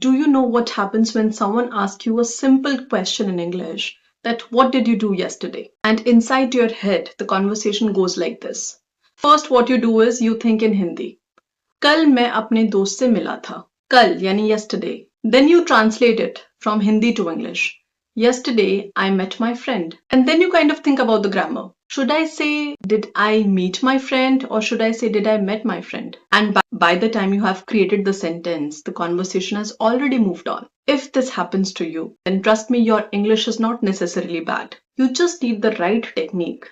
Do you know what happens when someone asks you a simple question in English that what did you do yesterday? And inside your head, the conversation goes like this. First, what you do is you think in Hindi. कल मैं अपने दोस्त से मिला था. कल यानी yesterday. Then you translate it from Hindi to English. Yesterday, I met my friend. And then you kind of think about the grammar. Should I say, did I meet my friend? Or should I say, did I met my friend? And by the time you have created the sentence, the conversation has already moved on. If this happens to you, then trust me, your English is not necessarily bad. You just need the right technique.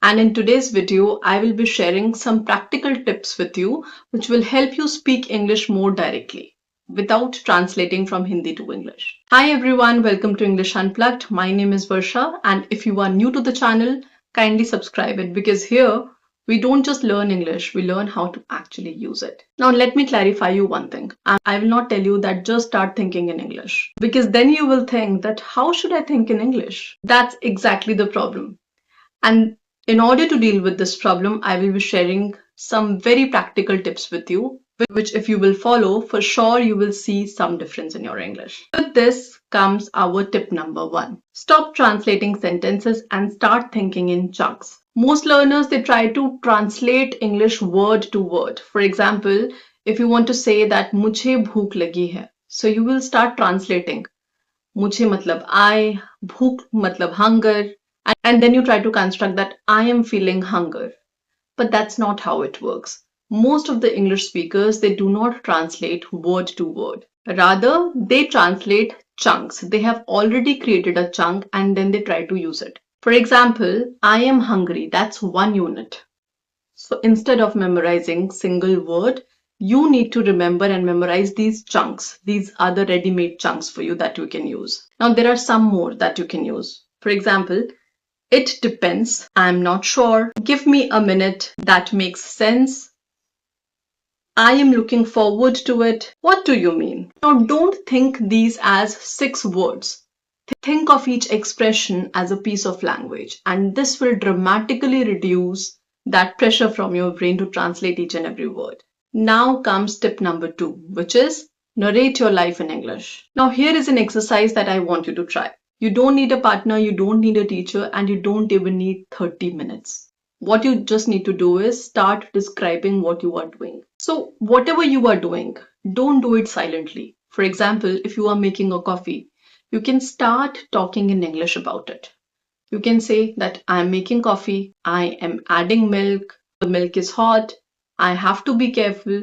And in today's video, I will be sharing some practical tips with you, which will help you speak English more directly without translating from Hindi to English. Hi everyone, welcome to English Unplugged. My name is Varsha, and if you are new to the channel, kindly subscribe it because here we don't just learn English, we learn how to actually use it. Now let me clarify you one thing. I will not tell you that just start thinking in English because then you will think that how should I think in English? That's exactly the problem. And in order to deal with this problem, I will be sharing some very practical tips with you, which if you will follow, for sure you will see some difference in your English. With this comes our tip number 1. Stop translating sentences and start thinking in chunks. Most learners, they try to translate English word to word. For example, if you want to say that मुझे भूख लगी है, so you will start translating. मुझे मतलब I, भूख मतलब hunger, and then you try to construct that I am feeling hunger. But that's not how it works. Most of the English speakers, they do not translate word to word. Rather, they translate chunks. They have already created a chunk and then they try to use it. For example, I am hungry. That's one unit. So instead of memorizing single word, you need to remember and memorize these chunks. These are the ready-made chunks for you that you can use. Now, there are some more that you can use. For example, it depends. I'm not sure. Give me a minute. That makes sense. I am looking forward to it. What do you mean? Now, don't think these as 6 words. Think of each expression as a piece of language, and this will dramatically reduce that pressure from your brain to translate each and every word. Now comes tip number 2, which is narrate your life in English. Now, here is an exercise that I want you to try. You don't need a partner, you don't need a teacher, and you don't even need 30 minutes. What you just need to do is start describing what you are doing. So whatever you are doing, don't do it silently. For example, if you are making a coffee, you can start talking in English about it. You can say that I am making coffee, I am adding milk, the milk is hot, I have to be careful.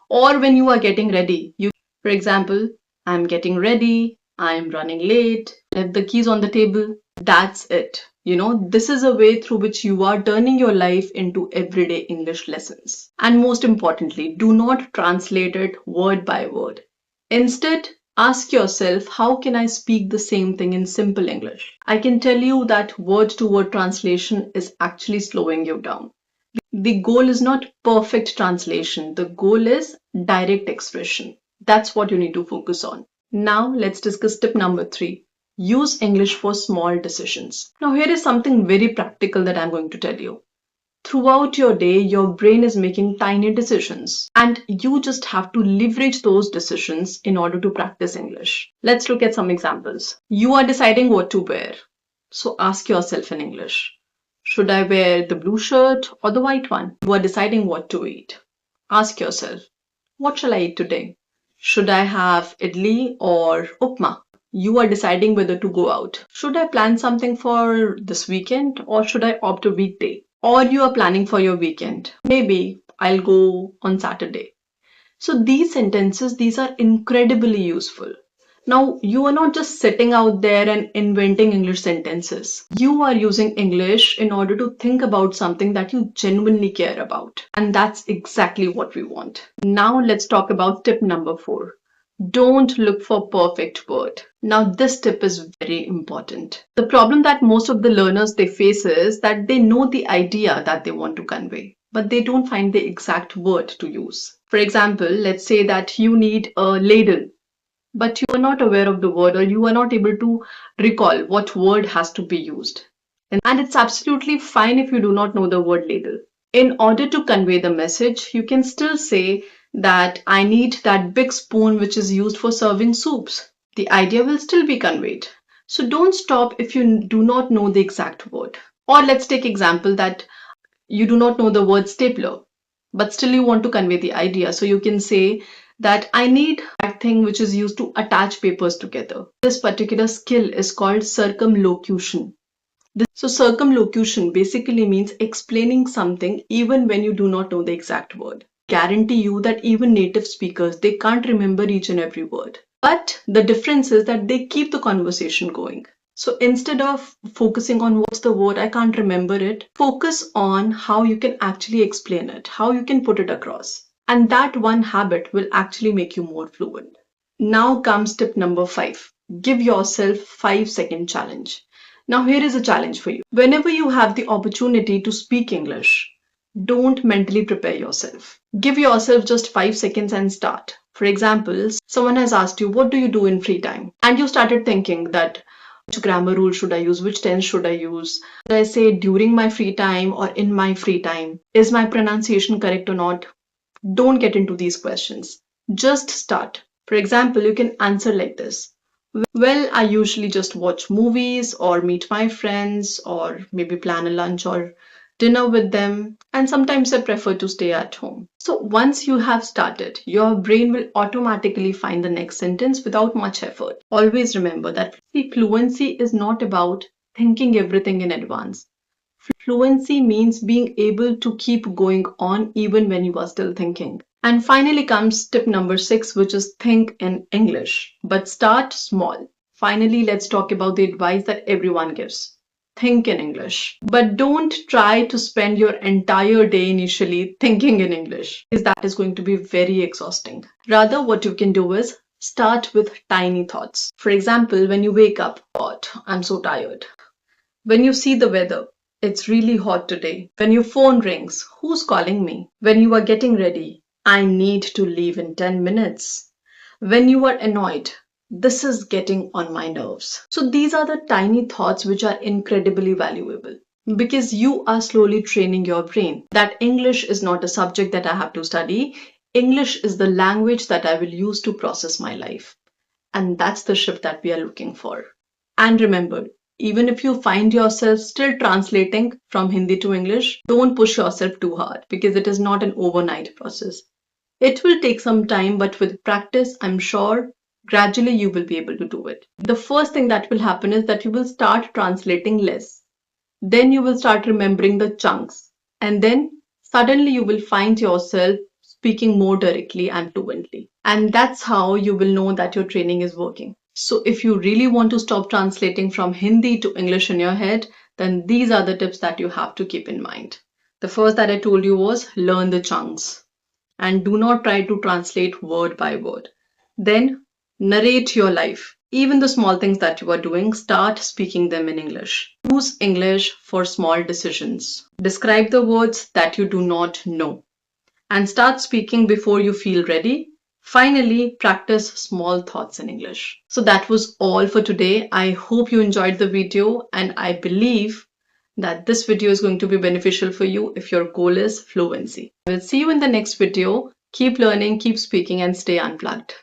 Or when you are getting ready, for example, I am getting ready, I am running late, left the keys on the table. That's it. This is a way through which you are turning your life into everyday English lessons. And most importantly, do not translate it word by word. Instead, ask yourself, how can I speak the same thing in simple English? I can tell you that word-to-word translation is actually slowing you down. The goal is not perfect translation. The goal is direct expression. That's what you need to focus on. Now let's discuss tip number 3. Use English for small decisions. Now here is something very practical that I'm going to tell you. Throughout your day, your brain is making tiny decisions and you just have to leverage those decisions in order to practice English. Let's look at some examples. You are deciding what to wear. So ask yourself in English, should I wear the blue shirt or the white one? You are deciding what to eat. Ask yourself, what shall I eat today? Should I have idli or upma? You are deciding whether to go out. Should I plan something for this weekend or should I opt a weekday? Or you are planning for your weekend. Maybe I'll go on Saturday. So these sentences, these are incredibly useful. Now, you are not just sitting out there and inventing English sentences. You are using English in order to think about something that you genuinely care about. And that's exactly what we want. Now, let's talk about tip number 4. Don't look for perfect word. Now, this tip is very important. The problem that most of the learners they face is that they know the idea that they want to convey, but they don't find the exact word to use. For example, let's say that you need a ladle, but you are not aware of the word or you are not able to recall what word has to be used. And it's absolutely fine if you do not know the word ladle. In order to convey the message, you can still say that I need that big spoon which is used for serving soups. The idea will still be conveyed. So don't stop if you do not know the exact word. Or let's take example that you do not know the word stapler, but still you want to convey the idea. So you can say that I need that thing which is used to attach papers together. This particular skill is called circumlocution. So circumlocution basically means explaining something even when you do not know the exact word. Guarantee you that even native speakers, they can't remember each and every word. But the difference is that they keep the conversation going. So instead of focusing on what's the word, I can't remember it, focus on how you can actually explain it, how you can put it across. And that one habit will actually make you more fluent. Now comes tip number 5. Give yourself 5-second challenge. Now here is a challenge for you. Whenever you have the opportunity to speak English, don't mentally prepare yourself. Give yourself just 5 seconds and start. For example, someone has asked you, what do you do in free time? And you started thinking that which grammar rule should I use? Which tense should I use? Should I say during my free time or in my free time? Is my pronunciation correct or not? Don't get into these questions. Just start. For example, you can answer like this. Well, I usually just watch movies or meet my friends or maybe plan a lunch or dinner with them, and sometimes I prefer to stay at home. So once you have started, your brain will automatically find the next sentence without much effort. Always remember that fluency is not about thinking everything in advance. Fluency means being able to keep going on even when you are still thinking. And finally comes tip number 6, which is think in English, but start small. Finally, let's talk about the advice that everyone gives. Think in English, but don't try to spend your entire day initially thinking in English, because that is going to be very exhausting. Rather, what you can do is start with tiny thoughts. For example, when you wake up, "God, I'm so tired." When you see the weather, "It's really hot today." When your phone rings, "Who's calling me?" When you are getting ready, "I need to leave in 10 minutes." When you are annoyed, "This is getting on my nerves." So these are the tiny thoughts which are incredibly valuable because you are slowly training your brain that English is not a subject that I have to study. English is the language that I will use to process my life. And that's the shift that we are looking for. And remember, even if you find yourself still translating from Hindi to English, don't push yourself too hard because it is not an overnight process. It will take some time, but with practice, I'm sure gradually you will be able to do it. The first thing that will happen is that you will start translating less. Then you will start remembering the chunks. And then suddenly you will find yourself speaking more directly and fluently. And that's how you will know that your training is working. So if you really want to stop translating from Hindi to English in your head, then these are the tips that you have to keep in mind. The first that I told you was learn the chunks and do not try to translate word by word. Then narrate your life. Even the small things that you are doing, start speaking them in English. Use English for small decisions. Describe the words that you do not know and start speaking before you feel ready. Finally, practice small thoughts in English. So that was all for today. I hope you enjoyed the video and I believe that this video is going to be beneficial for you if your goal is fluency. I will see you in the next video. Keep learning, keep speaking, and stay unplugged.